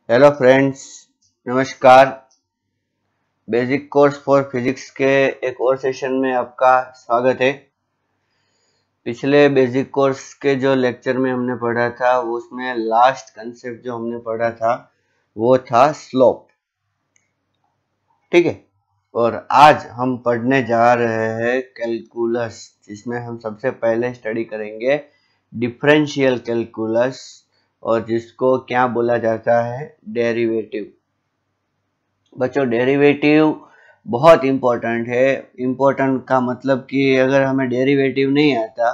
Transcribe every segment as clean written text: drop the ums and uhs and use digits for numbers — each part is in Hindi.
हेलो फ्रेंड्स, नमस्कार। बेसिक कोर्स फॉर फिजिक्स के एक और सेशन में आपका स्वागत है। पिछले बेसिक कोर्स के जो लेक्चर में हमने पढ़ा था उसमें लास्ट कंसेप्ट जो हमने पढ़ा था वो था स्लोप, ठीक है। और आज हम पढ़ने जा रहे हैं कैलकुलस, जिसमें हम सबसे पहले स्टडी करेंगे डिफरेंशियल कैलकुलस, और जिसको क्या बोला जाता है, डेरिवेटिव। बच्चों, डेरिवेटिव बहुत इंपॉर्टेंट है। इंपॉर्टेंट का मतलब कि अगर हमें डेरिवेटिव नहीं आता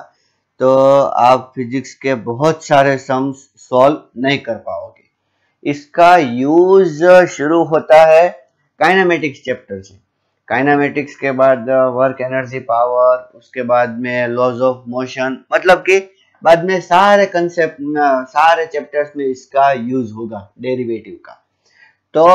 तो आप फिजिक्स के बहुत सारे सम्स सॉल्व नहीं कर पाओगे। इसका यूज शुरू होता है काइनेमेटिक्स चैप्टर से। काइनेमेटिक्स के बाद वर्क एनर्जी पावर, उसके बाद में लॉज ऑफ मोशन, मतलब कि बाद में सारे कंसेप्ट, सारे चैप्टर्स में इसका यूज होगा डेरिवेटिव का। तो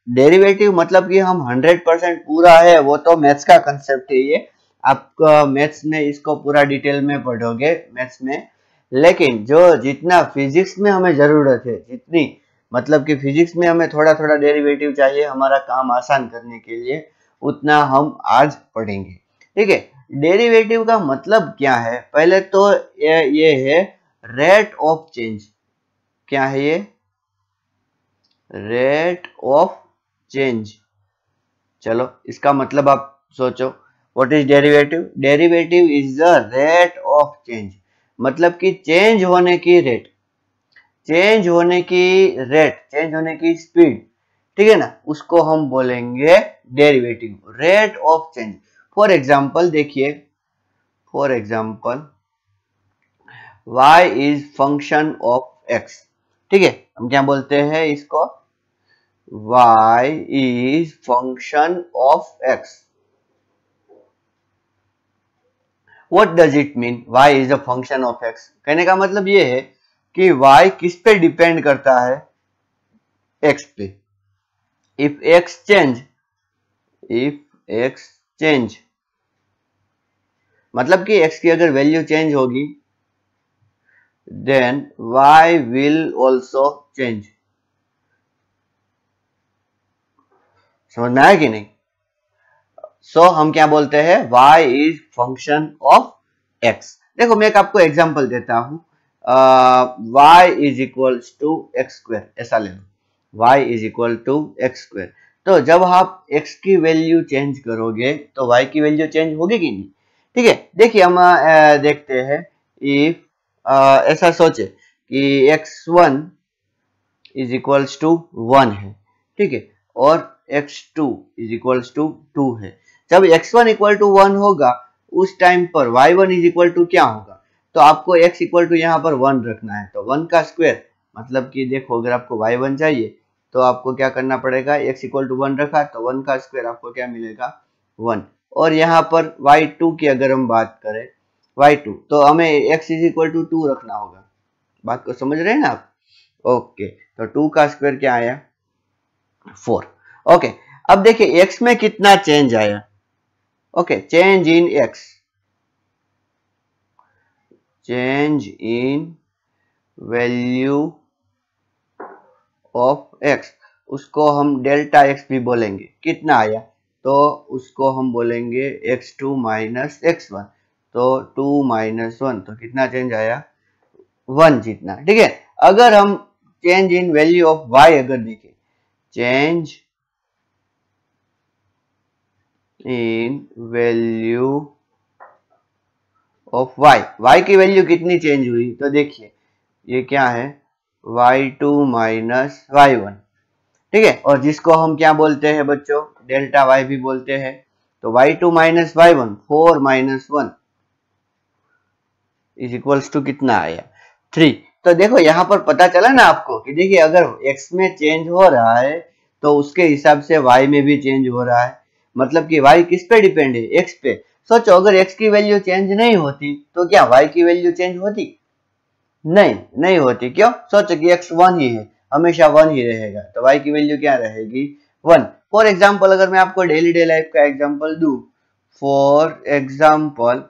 डेरिवेटिव मतलब कि हम 100% पूरा है, वो तो मैथ्स का कंसेप्ट है। ये आप मैथ्स में इसको पूरा डिटेल में पढ़ोगे मैथ्स में। लेकिन जो जितना फिजिक्स में हमें जरूरत है, जितनी मतलब कि फिजिक्स में हमें थोड़ा थोड़ा डेरिवेटिव चाहिए हमारा काम आसान करने के लिए, उतना हम आज पढ़ेंगे, ठीक है। डेरिवेटिव का मतलब क्या है? पहले तो ये है रेट ऑफ चेंज। क्या है ये? Rate of change. चलो, इसका मतलब आप सोचो, what is derivative? Derivative is the rate of change, मतलब कि चेंज होने की रेट, चेंज होने की रेट, चेंज होने की स्पीड, ठीक है ना, उसको हम बोलेंगे derivative, rate of change. For example देखिए, for example y is function of x, ठीक है। हम क्या बोलते हैं इसको? y is function of x. What does it mean? y is a function of x. कहने का मतलब ये है कि y किस पे डिपेंड करता है? x पे। If x change, मतलब कि x की अगर वैल्यू चेंज होगी, then y will also change. समझना है कि नहीं? सो हम क्या बोलते हैं? y is function of x। देखो, मैं एक आपको एग्जांपल देता हूं। y is equal to x square, ऐसा ले लो। y is equal to x square. तो जब आप x की वैल्यू चेंज करोगे तो y की वैल्यू चेंज होगी कि नहीं? ठीक है। देखिए, हम देखते हैं। इफ ऐसा सोचे कि x1 इज इक्वल्स टू 1 है, ठीक है, और x2 इज इक्वल्स टू 2 है। जब x1 इक्वल टू 1 होगा, उस टाइम पर y1 इज इक्वल टू क्या होगा? तो आपको x इक्वल टू यहाँ पर 1 रखना है, तो 1 का स्क्वायर, मतलब कि देखो, अगर आपको y1 चाहिए तो आपको क्या करना पड़ेगा? x इक्वल टू 1 रखा तो 1 का स्क्वायर आपको क्या मिलेगा? 1। और यहाँ पर y2 की अगर हम बात करें, y2, तो हमें x इज इक्वल टू 2 रखना होगा। बात को समझ रहे हैं ना आप? ओके, तो 2 का स्क्वायर क्या आया? 4। ओके, अब देखिए x में कितना चेंज आया। Okay, change in x, change in value of x, उसको हम डेल्टा x भी बोलेंगे। कितना आया? तो उसको हम बोलेंगे x2 माइनस x1, तो 2 माइनस 1, तो कितना चेंज आया? 1 जितना, ठीक है। अगर हम change in value of y अगर देखें, change in value of y की वैल्यू कितनी चेंज हुई? तो देखिए, ये क्या है? y2 माइनस y1, ठीक है, और जिसको हम क्या बोलते हैं बच्चों? डेल्टा y भी बोलते हैं। तो y2 minus y1, 4 minus 1 is equals to कितना आया? 3। तो देखो, यहां पर पता चला ना आपको कि देखिए, अगर x में चेंज हो रहा है तो उसके हिसाब से y में भी चेंज हो रहा है। मतलब कि y किस पे डिपेंड है? x पे। सोचो, अगर x की वैल्यू चेंज नहीं होती तो क्या y की वैल्यू चेंज होती? नहीं होती। क्यों? सोचो कि x 1 ही है, हमेशा 1 ही रहेगा, तो y की वैल्यू क्या रहेगी? 1। फॉर एग्जाम्पल, अगर मैं आपको डेली डे लाइफ का एग्जाम्पल दूं, for example,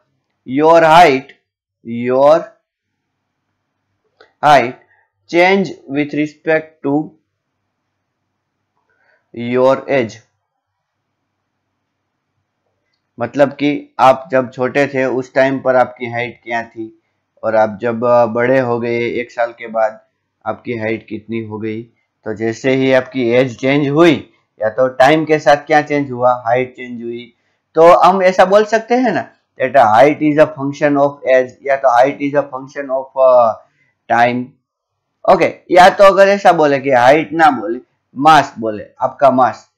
your height change with respect to your age, मतलब कि आप जब छोटे थे उस टाइम पर आपकी हाइट क्या थी, और आप जब बड़े हो गए 1 साल के बाद आपकी हाइट कितनी हो गई। तो जैसे ही आपकी एज चेंज हुई, या तो टाइम के साथ क्या चेंज हुआ, हाइट चेंज हुई, तो हम ऐसा बोल सकते हैं ना that height is a function of age, या तो height is a function of time. Okay, या तो अगर ऐसा बोले कि हाइट ना बोले, मास बोले, आपका मास,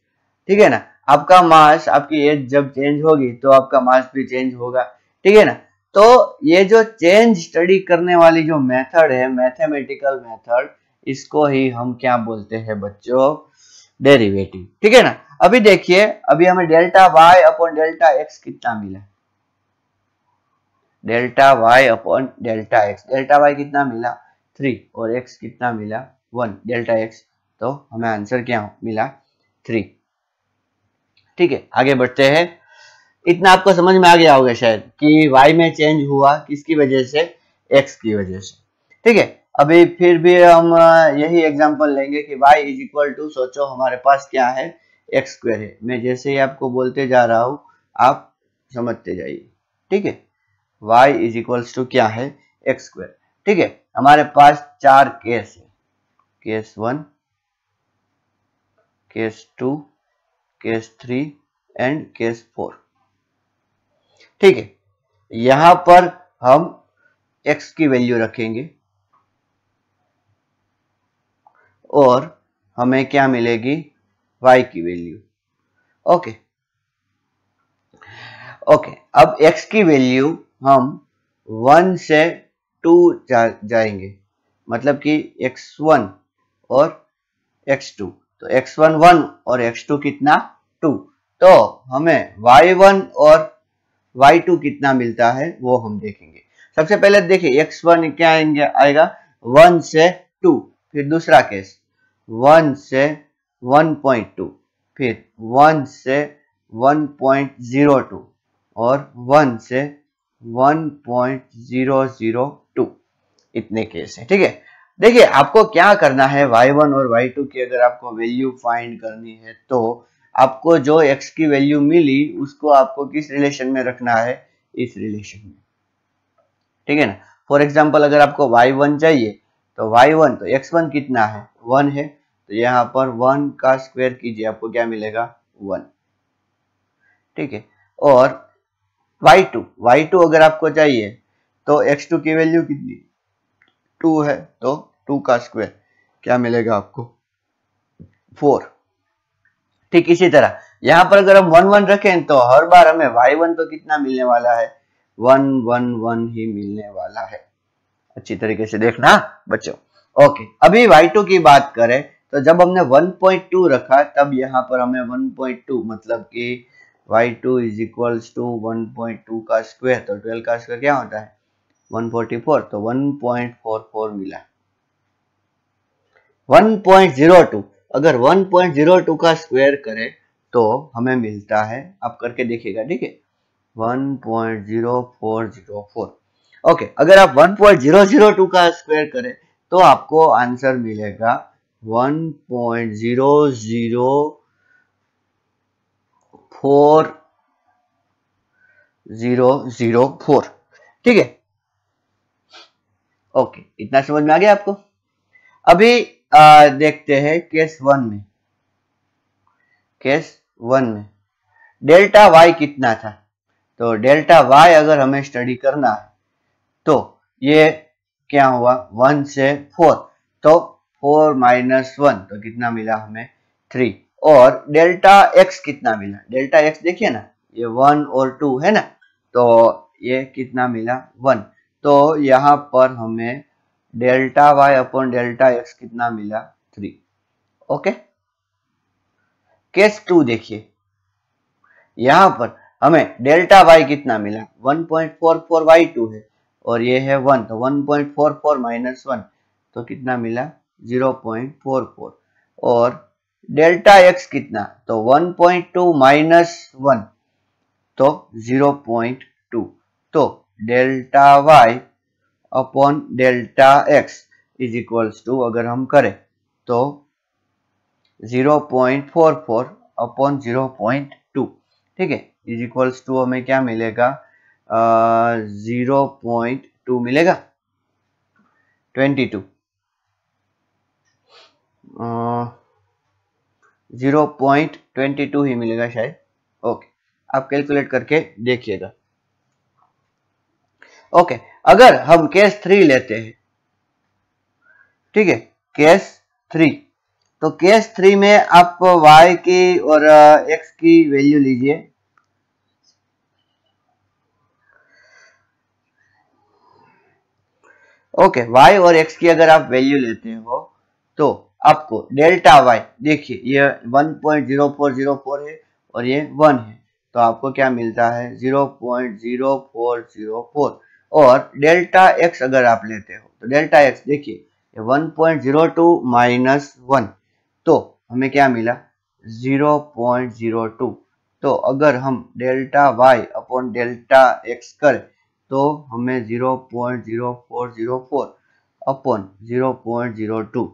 ठीक है ना, आपका मास, आपकी एज जब चेंज होगी तो आपका मास भी चेंज होगा, ठीक है ना। तो ये जो चेंज स्टडी करने वाली जो मेथड है, मैथमेटिकल मेथड, इसको ही हम क्या बोलते हैं बच्चों, डेरिवेटिव, ठीक है ना। अभी देखिए, अभी हमें delta Y upon delta X कितना मिला, delta Y upon delta X, delta Y कितना मिला 3 और एक्स कितना मिला 1, डेल्टा एक्स, तो हमें आंसर क्या मिला 3। ठीक है, आगे बढ़ते हैं। इतना आपको समझ में आ गया होगा शायद कि y में चेंज हुआ किसकी वजह से, x की वजह से, ठीक है। अभी फिर भी हम यही एग्जांपल लेंगे कि y इज इक्वल टू, सोचो हमारे पास क्या है, एक्स स्क्वायर है। मैं जैसे ही आपको बोलते जा रहा हूं आप समझते जाइए, ठीक है। y इज इक्वल्स टू क्या है, एक्स स्क्वायर, ठीक है। हमारे पास 4 केस है, case 1, case 2, case 3 and case 4, ठीक है। यहां पर हम x की वैल्यू रखेंगे और हमें क्या मिलेगी, y की वैल्यू। ओके ओके, अब x की वैल्यू हम 1 से 2 जाएंगे, मतलब कि x1 और x2, तो x1 1 और x2 कितना 2, तो हमें y1 और y2 कितना मिलता है वो हम देखेंगे। सबसे पहले देखिए x1 क्या आएगा 1 से 2, फिर दूसरा केस 1 से 1.2, फिर 1 से 1.02 और 1 से 1.002, इतने केस है, ठीक है। देखिए आपको क्या करना है, y1 और y2 की अगर आपको वैल्यू फाइंड करनी है तो आपको जो x की वैल्यू मिली उसको आपको किस रिलेशन में रखना है, इस रिलेशन में, ठीक है ना। फॉर एग्जांपल अगर आपको y1 चाहिए तो y1, तो x1 कितना है 1 है, तो यहाँ पर 1 का स्क्वायर कीजिए, आपको क्या मिलेगा 1, ठीक है। और y2 अगर आपको चाहिए तो x2 की वैल्यू कितनी 2 है, तो 2 का स्क्वायर क्या मिलेगा आपको 4। ठीक इसी तरह यहां पर अगर हम 1 1 रखें तो हर बार हमें y1 तो कितना मिलने वाला है 1 1 1 ही मिलने वाला है। अच्छी तरीके से देखना बच्चों। ओके, अभी y2 की बात करें तो जब हमने 1.2 रखा तब यहां पर हमें 1.2 मतलब कि y2 इज इक्वल्स टू 1.2 का स्क्वायर, तो 12 का स्क्वायर क्या होता है 144, तो 1.44 मिला। 1.02, अगर 1.02 का स्क्वायर करें तो हमें मिलता है, आप करके देखिएगा, ठीक है 1.0404। ओके, अगर आप 1.002 का स्क्वायर करें तो आपको आंसर मिलेगा 1.004, ठीक है। ओके, इतना समझ में आ गया आपको। अभी देखते हैं केस 1 में, केस 1 में डेल्टा वाई कितना था, तो डेल्टा वाई अगर हमें स्टडी करना है तो ये क्या हुआ 1 से 4, तो 4 माइनस 1, तो कितना मिला हमें 3, और डेल्टा एक्स कितना मिला, डेल्टा एक्स देखिए ना ये 1 और 2 है ना, तो ये कितना मिला 1, तो यहां पर हमें delta Y upon delta X कितना मिला 3। ओके, केस 2 देखिए, यहां पर हमें डेल्टा वाई कितना मिला 1.44 y2 है और ये है 1, तो 1.44 माइनस 1, तो कितना मिला 0.44, और डेल्टा एक्स कितना, तो 1.2 माइनस 1, तो 0.2, तो delta Y upon delta X is equals to अगर हम करें तो 0.44 अपॉन 0.2, ठीक है, इज इक्वल्स टू हमें क्या मिलेगा, 0.2 मिलेगा, 22 0.22 ही मिलेगा शायद। ओके, आप कैलकुलेट करके देखिएगा। ओके, अगर हम केस 3 लेते हैं, ठीक है, केस 3, तो केस 3 में आप y की और x की वैल्यू लीजिए। ओके, y और x की अगर आप वैल्यू लेते हो तो आपको डेल्टा y, देखिए ये 1.0404 है और ये 1 है, तो आपको क्या मिलता है 0.0404। और डेल्टा x अगर आप लेते हो तो डेल्टा x देखिए 1.02 माइनस 1, तो हमें क्या मिला 0.02। तो अगर हम delta y upon delta x करें तो हमें 0.0404 अपॉन 0.02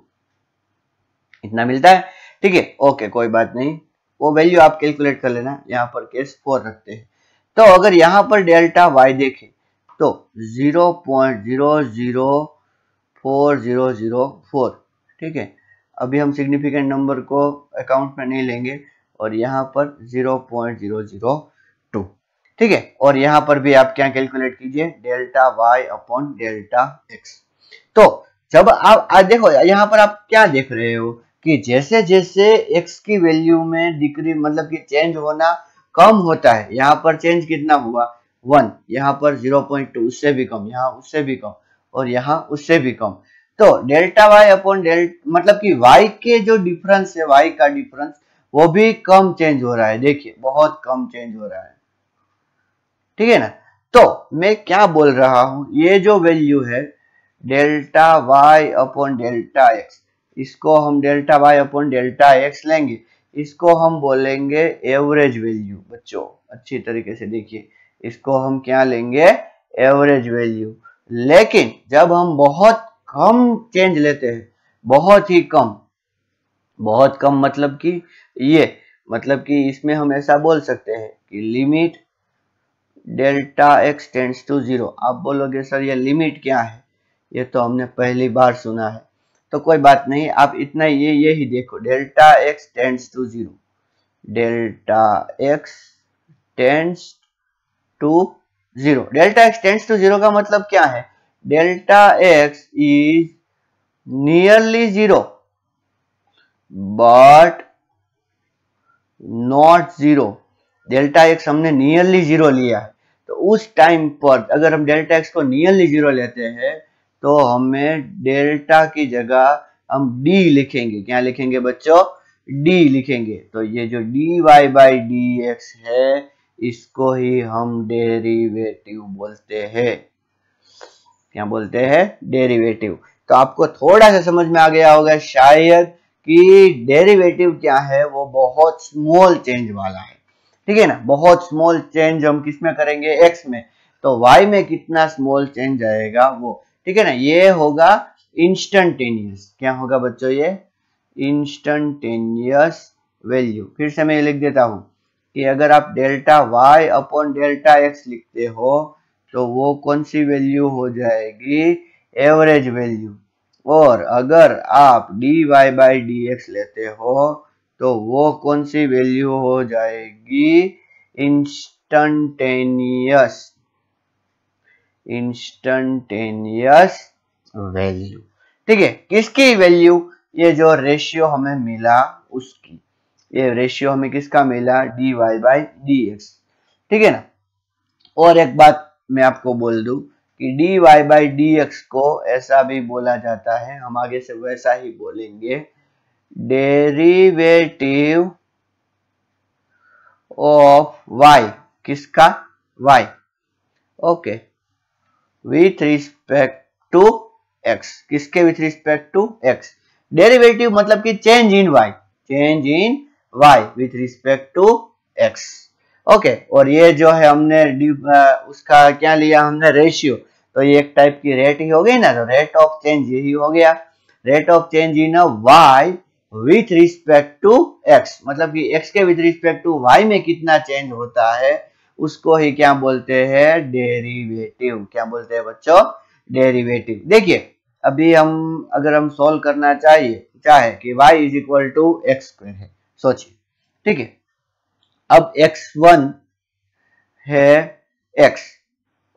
इतना मिलता है, ठीक है। ओके, कोई बात नहीं, वो वैल्यू आप कैलकुलेट कर लेना, यहाँ पर केस 4 रखते हैं। तो अगर यहाँ पर डेल्टा y देखें तो 0.004004, ठीक है, अभी हम सिग्निफिकेंट नंबर को अकाउंट में नहीं लेंगे, और यहाँ पर 0.002, ठीक है। और यहाँ पर भी आप क्या कैलकुलेट कीजिए, delta y upon delta x। तो जब आप आज देखो यहाँ पर आप क्या देख रहे हो कि जैसे जैसे x की वैल्यू में डिक्री मतलब कि चेंज होना कम होता है, यहाँ पर चेंज कितना हुआ 1, यहाँ पर 0.2, उससे भी कम, यहाँ उससे भी कम, और यहाँ उससे भी कम। तो डेल्टा y अपॉन मतलब कि y के जो डिफरेंस है, y का डिफरेंस वो भी कम चेंज हो रहा है, देखिए बहुत कम चेंज हो रहा है, ठीक है ना। तो मैं क्या बोल रहा हूं, ये जो वैल्यू है delta y upon delta x, इसको हम delta y upon delta x लेंगे, इसको हम बोलेंगे एवरेज वैल्यू। बच्चों अच्छी तरीके से देखिए, इसको हम क्या लेंगे, एवरेज वैल्यू। लेकिन जब हम बहुत कम चेंज लेते हैं, बहुत ही कम, बहुत कम मतलब कि ये मतलब कि इसमें हम ऐसा बोल सकते हैं कि limit delta x tends to 0। आप बोलोगे सर ये लिमिट क्या है, ये तो हमने पहली बार सुना है, तो कोई बात नहीं, आप इतना ये ही देखो, delta x tends to 0, delta x tends to 0। Delta x tends to 0 का मतलब क्या है, delta x is nearly 0 but not 0। Delta x हमने नियरली 0 लिया है, तो उस टाइम पर अगर हम डेल्टा x को नियरली 0 लेते हैं तो हमें डेल्टा की जगह हम d लिखेंगे। क्या लिखेंगे बच्चों, d लिखेंगे। तो ये जो dy बाई dx है, इसको ही हम डेरिवेटिव बोलते हैं। क्या बोलते हैं, डेरिवेटिव। तो आपको थोड़ा सा समझ में आ गया होगा शायद कि डेरिवेटिव क्या है, वो बहुत स्मॉल चेंज वाला है, ठीक है ना। बहुत स्मॉल चेंज हम किस में करेंगे, x में, तो y में कितना स्मॉल चेंज आएगा वो, ठीक है ना। ये होगा इंस्टेंटेनियस। क्या होगा बच्चों, ये इंस्टेंटेनियस वैल्यू। फिर से मैं लिख देता हूं कि अगर आप delta y upon delta x लिखते हो तो वो कौन सी वैल्यू हो जाएगी, एवरेज वैल्यू। और अगर आप dy बाई dx लेते हो तो वो कौन सी वैल्यू हो जाएगी, इंस्टेंटेनियस वैल्यू, ठीक है। किसकी वैल्यू, ये जो रेशियो हमें मिला उसकी, ये रेशियो हमें किसका मिला, dy बाई dx, ठीक है ना। और एक बात मैं आपको बोल दूं कि dy बाई dx को ऐसा भी बोला जाता है, हम आगे से वैसा ही बोलेंगे, डेरिवेटिव ऑफ y। किसका, y, okay, with respect to x। किसके with respect to x, derivative मतलब कि change in y, change in y with respect to x, okay. और ये जो है हमने उसका क्या लिया हमने, रेशियो, तो ये एक टाइप की रेट ही हो गई ना, तो रेट ऑफ चेंज यही हो गया, rate of change in y with respect to x, मतलब कि एक्स के विथ रिस्पेक्ट टू वाई में कितना चेंज होता है उसको ही क्या बोलते हैं, डेरिवेटिव। क्या बोलते हैं बच्चों, डेरिवेटिव। देखिए अभी अगर हम सोल्व करना चाहे कि y is equal to x square है, सोचिए, ठीक है। अब x1 है x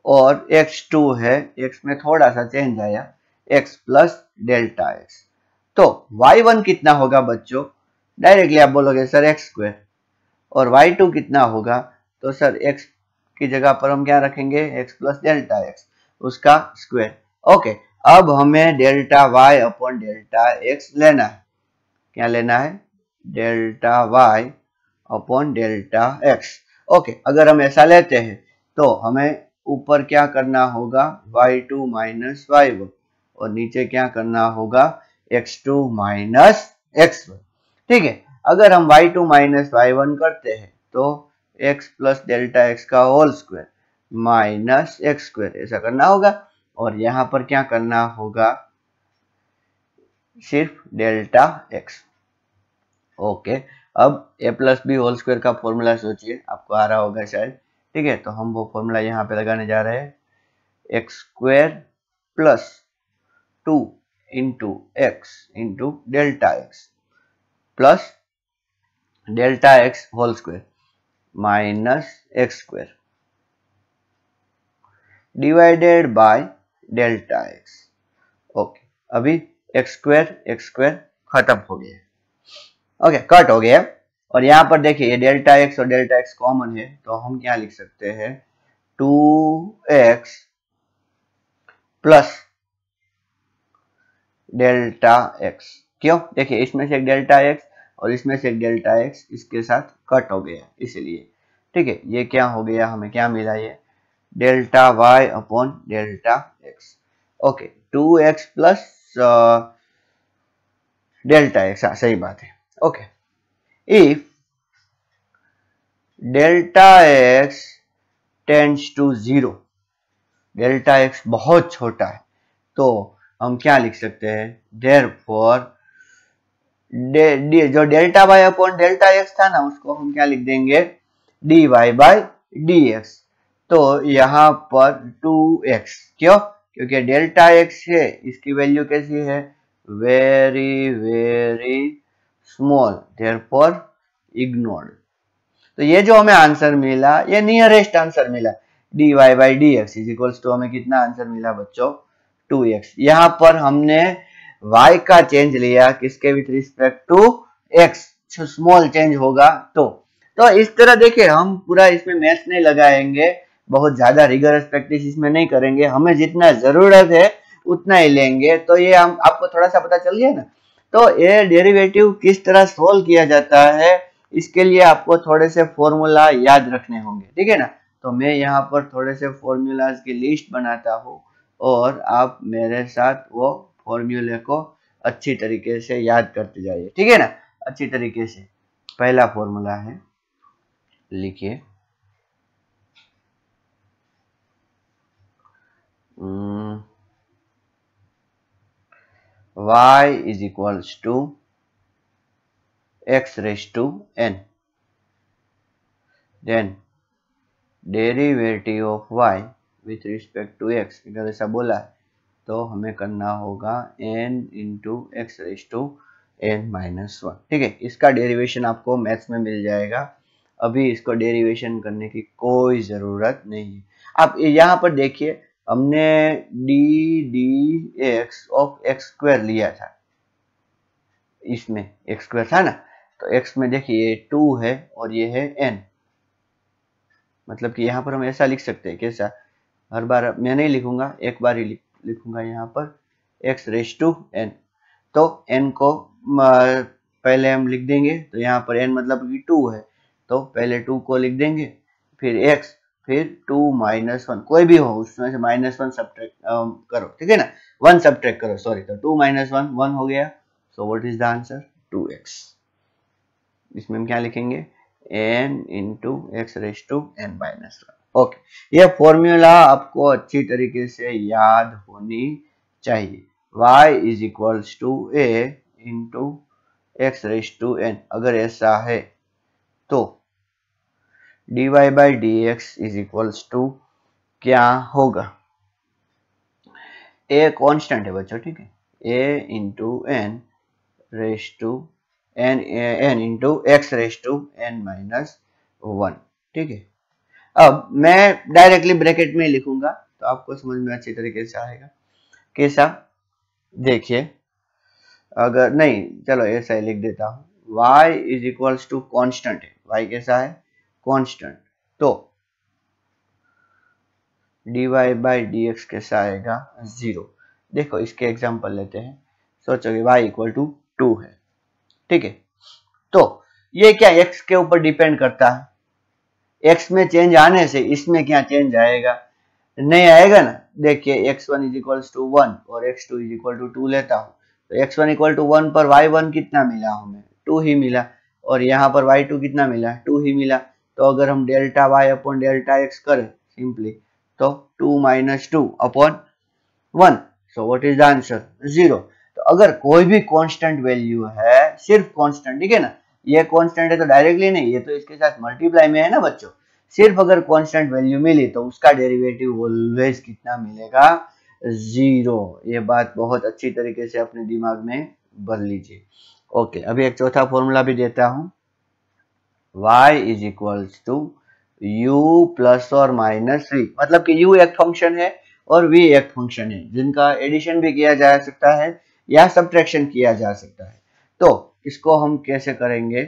और x2 है, x में थोड़ा सा चेंज आया, x प्लस डेल्टा x। तो y1 कितना होगा बच्चों, डायरेक्टली आप बोलोगे सर एक्स स्क्वायर, और y2 कितना होगा, तो सर x की जगह पर हम क्या रखेंगे, x प्लस डेल्टा x, उसका स्क्वायर। ओके, अब हमें delta y upon delta x लेना है। क्या लेना है, delta y upon delta x। Okay, अगर हम ऐसा लेते हैं तो हमें ऊपर क्या करना होगा, y2 माइनस y1, और नीचे क्या करना होगा, x2 माइनस x1। ठीक है, अगर हम y2 माइनस y1 करते हैं तो x प्लस डेल्टा x का whole square minus x square, ऐसा करना होगा। और यहां पर क्या करना होगा, सिर्फ डेल्टा x। ओके, अब a plus b whole square का फॉर्मूला सोचिए, आपको आ रहा होगा शायद। ठीक है, तो हम वो फॉर्मूला यहाँ पे लगाने जा रहे हैं, x square plus 2 into x into delta x plus delta x whole square minus x square divided by delta x. Okay, अभी एक्स स्क्वायर खत्म हो गया, ओके, कट हो गया। और यहां पर देखिए ये डेल्टा एक्स और डेल्टा एक्स कॉमन है, तो हम क्या लिख सकते हैं, 2x प्लस डेल्टा एक्स। क्यों, देखिए इसमें से एक डेल्टा एक्स और इसमें से एक डेल्टा एक्स इसके साथ कट हो गया, इसलिए। ठीक है, ये क्या हो गया, हमें क्या मिला, ये delta Y upon delta x. Okay, 2x plus delta x, सही बात है। Okay, if delta x tends to 0, delta x बहुत छोटा है, तो हम क्या लिख सकते हैं, देयरफॉर जो delta Y upon delta x था ना, उसको हम क्या लिख देंगे, dy बाय dx। तो यहाँ पर 2x, क्यों, क्योंकि डेल्टा x है, इसकी वैल्यू कैसी है, very very small, therefore ignored. तो ये जो हमें आंसर मिला, ये नियरेस्ट आंसर मिला, dy by dx is equals to हमें कितना आंसर मिला बच्चों, 2x। यहाँ पर हमने y का चेंज लिया, किसके with respect to x, small change होगा तो इस तरह देखिए, हम पूरा इसमें मैथ्स नहीं लगाएंगे, बहुत ज्यादा रिगरस प्रैक्टिस इसमें नहीं करेंगे, हमें जितना जरूरत है उतना ही लेंगे। तो ये हम आपको थोड़ा सा पता चल गया ना। तो ये डेरिवेटिव किस तरह सोल्व किया जाता है, इसके लिए आपको थोड़े से फॉर्मूला याद रखने होंगे, ठीक है ना। तो मैं यहाँ पर थोड़े से फॉर्मूलाज की लिस्ट बनाता हूँ और आप मेरे साथ वो फॉर्मूले को अच्छी तरीके से याद करते जाइए, ठीक है ना, अच्छी तरीके से। पहला फॉर्मूला है, लिखिए, y is equals to x raise to n, then derivative of y with respect to x, अगर ऐसा बोला है तो हमें करना होगा n into x raise to n minus 1। ठीक है, इसका डेरिवेशन आपको मैथ्स में मिल जाएगा, अभी इसको डेरिवेशन करने की कोई जरूरत नहीं है। आप यहाँ पर देखिए, हमने D x of x square लिया था, इसमें एक्स स्क्वायर था ना, तो एक्स में देखिए ये 2 है और ये है n, मतलब कि यहाँ पर हम ऐसा लिख सकते हैं, कैसा, हर बार मैं नहीं लिखूंगा, एक बार ही लिखूंगा यहाँ पर x रेज टू n। तो n को पहले हम लिख देंगे, तो यहाँ पर n मतलब कि 2 है, तो पहले 2 को लिख देंगे, फिर x, फिर 2 माइनस 1, कोई भी हो उसमें से माइनस 1 सब्ट्रैक्ट करो, ठीक है ना, 1 सब्ट्रैक्ट करो, सॉरी, तो 2 माइनस 1 1 हो गया। So what is the answer, 2x। इसमें हम क्या लिखेंगे, n into x raise to n minus 1। Okay, ये फॉर्मूला आपको अच्छी तरीके से याद होनी चाहिए, y is equals to a into x raise to n, अगर ऐसा है तो dy by d x is equals to क्या होगा? ए कांस्टेंट है बच्चों, ठीक है, A into n raise to n into x raise to N minus one, ठीक है। अब मैं डायरेक्टली ब्रैकेट में लिखूंगा तो आपको समझ में अच्छी तरीके से आएगा। कैसा? देखिए, अगर नहीं, चलो ऐसा ही लिख देता हूं, y is equals to constant है, y कैसा है? कॉन्स्टेंट। तो dy बाई डी एक्स कैसा आएगा? 0। देखो इसके एग्जांपल लेते हैं, सोचोगे y इक्वल टू 2 है, ठीक है, तो ये क्या x के ऊपर डिपेंड करता है? x में चेंज आने से इसमें क्या चेंज आएगा? नहीं आएगा ना। देखिए x1 इज इक्वल टू 1 और x2 इज इक्वल टू 2 लेता हूं, तो x1 इक्वल टू 1 पर y1 कितना मिला हमें? 2 ही मिला, और यहाँ पर y2 कितना मिला? 2 ही मिला। तो अगर हम delta y upon delta x करें सिंपली, तो 2 minus 2 upon 1, so what is the answer? 0। तो अगर कोई भी कांस्टेंट वैल्यू है, सिर्फ कांस्टेंट, ठीक है ना, ये कांस्टेंट है तो डायरेक्टली नहीं, ये तो इसके साथ मल्टीप्लाई में है ना बच्चों, सिर्फ अगर कांस्टेंट वैल्यू मिली तो उसका डेरिवेटिव ऑलवेज कितना मिलेगा? 0। ये बात बहुत अच्छी तरीके से अपने दिमाग में भर लीजिए। ओके, अभी एक चौथा फॉर्मूला भी देता हूं, y is equals to u plus और माइनस v, मतलब कि u एक फंक्शन है और v एक फंक्शन है जिनका एडिशन भी किया जा सकता है या सब्ट्रैक्शन किया जा सकता है। तो इसको हम कैसे करेंगे?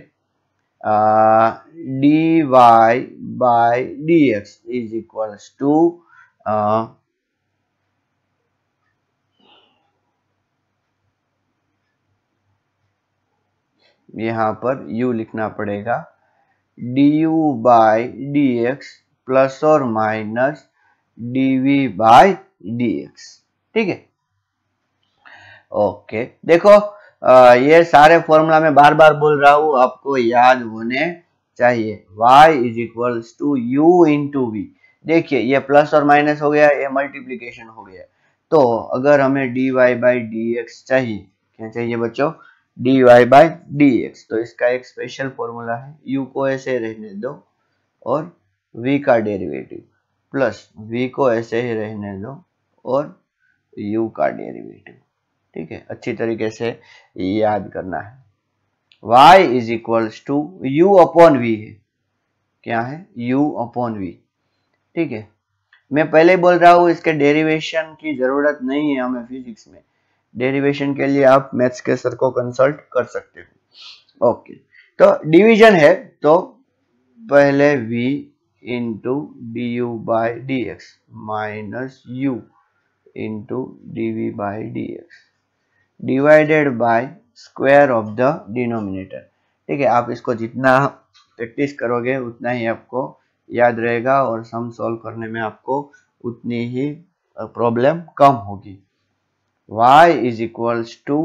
dy by d x is equals to यहाँ पर u लिखना पड़ेगा du by d x plus और माइनस dv बाई dx, ठीक है। ओके, देखो ये सारे फॉर्मूला में बार बार बोल रहा हूं, आपको याद होने चाहिए। y is equals to u into v. देखिए ये प्लस और माइनस हो गया, ये मल्टीप्लीकेशन हो गया, तो अगर हमें dy बाई डी एक्स चाहिए, क्या चाहिए बच्चों? dy बाई डी एक्स, तो इसका एक स्पेशल फॉर्मूला है, u को ऐसे रहने दो और v का डेरिवेटिव प्लस v को ऐसे ही रहने दो और u का डेरिवेटिव, ठीक है, अच्छी तरीके से याद करना है। y is equals to u upon v है, क्या है? u अपॉन वी, ठीक है। मैं पहले बोल रहा हूं इसके डेरिवेशन की जरूरत नहीं है हमें फिजिक्स में, डेरिवेशन के लिए आप मैथ्स के सर को कंसल्ट कर सकते हो। ओके, तो डिवीजन है तो पहले v into d u by d x minus u into d v by d x divided by square of the denominator, ठीक है। आप इसको जितना प्रैक्टिस करोगे उतना ही आपको याद रहेगा और सम सॉल्व करने में आपको उतनी ही प्रॉब्लम कम होगी। y is equals to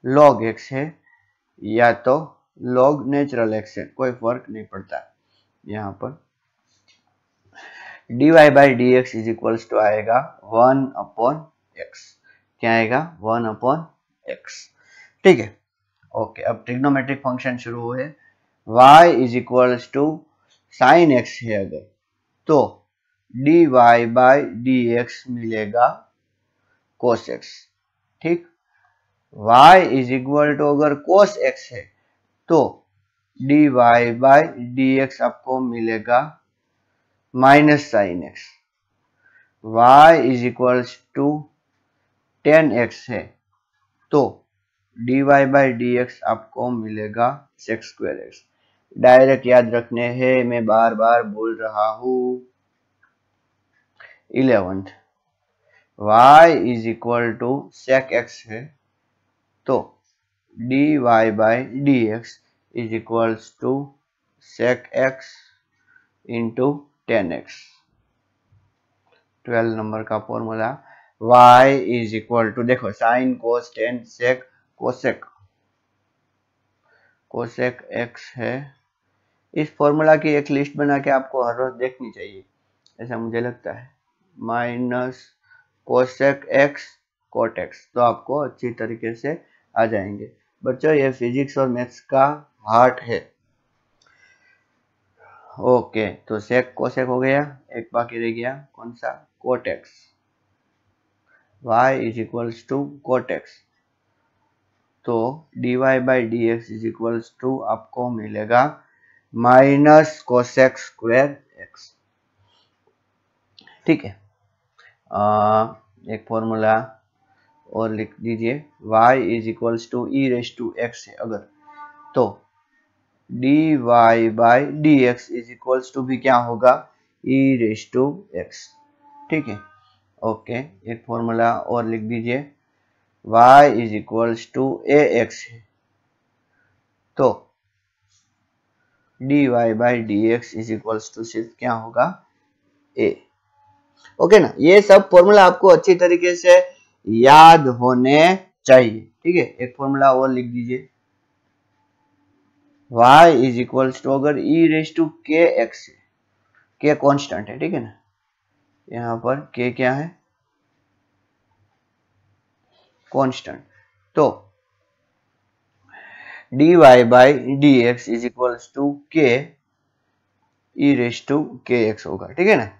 log x है या तो लॉग नेचुरल x है, कोई फर्क नहीं पड़ता। यहाँ पर dy by d x is equals to आएगा 1 अपॉन x, क्या आएगा? 1 अपॉन x, ठीक है। ओके, अब ट्रिग्नोमेट्रिक फंक्शन शुरू हुए। y is equals to sine x है अगर, तो dy बाई डी एक्स मिलेगा cos x, ठीक। y इज इक्वल टू अगर cos x है तो dy बाई डी एक्स आपको मिलेगा minus sine x। y is equals to tan x है तो dy बाई डी एक्स आपको मिलेगा सेक स्क्वायर एक्स। डायरेक्ट याद रखने हैं, मैं बार बार बोल रहा हूं। 11th, y is equal to sec x है तो dy by d x is equals to sec x into tan x. 12 number का formula y is equal to, देखो sine cos tan sec cosec, cosec x है। इस फॉर्मूला की एक लिस्ट बना के आपको हर रोज देखनी चाहिए, ऐसा मुझे लगता है। Minus cosec x cot x, तो आपको अच्छी तरीके से आ जाएंगे। बच्चों ये फिजिक्स और मैथ्स का हार्ट है। ओके, तो सेक कोसेक हो गया, एक बाकी रह गया कौन सा, cot x. y is equals to cot x, तो dy by d x is equals to आपको मिलेगा माइनस कोसेक स्क्वायर एक्स। ठीक है, एक फॉर्मूला और लिख दीजिए, y is equals to e raise to x है अगर, तो dy by d x is equals to भी क्या होगा, ई रेस टू एक्स। ठीक है, ओके, एक फॉर्मूला और लिख दीजिए, y is equals to a x है, तो dy by d x is equals to सिर्फ क्या होगा, a। ओके ना, ये सब फॉर्मूला आपको अच्छी तरीके से याद होने चाहिए। ठीक है, एक फॉर्मूला और लिख दीजिए, y इज इक्वल्स टू, अगर e race to k x है, के कांस्टेंट है, ठीक है ना, यहाँ पर k क्या है, कांस्टेंट, तो dy by d x is equals to k e raise to k x होगा। ठीक है ना,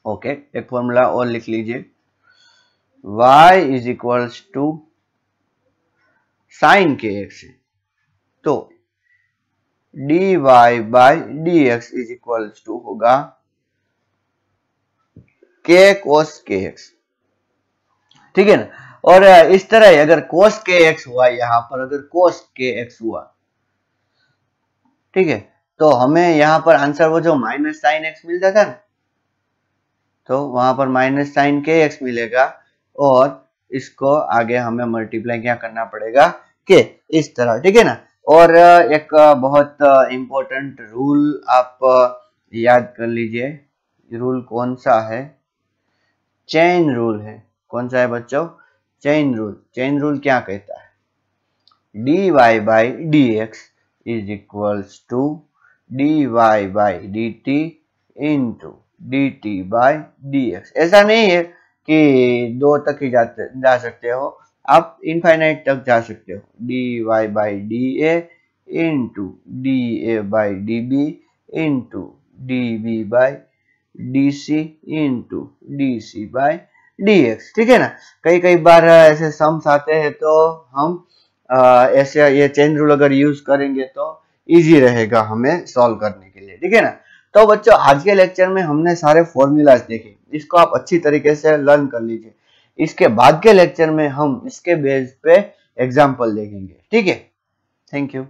ओके, एक फॉर्मूला और लिख लीजिए, y is equals to sine k x है, तो dy by d x is equals to होगा k cos के एक्स। ठीक है ना, और इस तरह अगर cos के एक्स हुआ, यहाँ पर अगर cos के एक्स हुआ, ठीक है, तो हमें यहाँ पर आंसर वो जो माइनस साइन एक्स मिलता था ना, तो वहां पर माइनस साइन के एक्स मिलेगा, और इसको आगे हमें मल्टीप्लाई क्या करना पड़ेगा, के, इस तरह। ठीक है ना, और एक बहुत इंपॉर्टेंट रूल आप याद कर लीजिए, रूल कौन सा है, चेन रूल है। कौन सा है बच्चों, चेन रूल। चेन रूल क्या कहता है, dy by d x is equals to dy by d t into d t by d x. ऐसा नहीं है कि दो तक ही जा सकते हो, आप इनफाइनाइट तक जा सकते हो, dy by d a into d a by d b into d b by d c into d c by d x. ठीक है ना, कई बार ऐसे सम्स आते हैं, तो हम ऐसे ये चेन रूल अगर यूज करेंगे तो इजी रहेगा हमें सॉल्व करने के लिए। ठीक है ना, तो बच्चों आज के लेक्चर में हमने सारे फॉर्मूलाज देखे, इसको आप अच्छी तरीके से लर्न कर लीजिए। इसके बाद के लेक्चर में हम इसके बेस पे एग्जाम्पल देखेंगे। ठीक है, थैंक यू।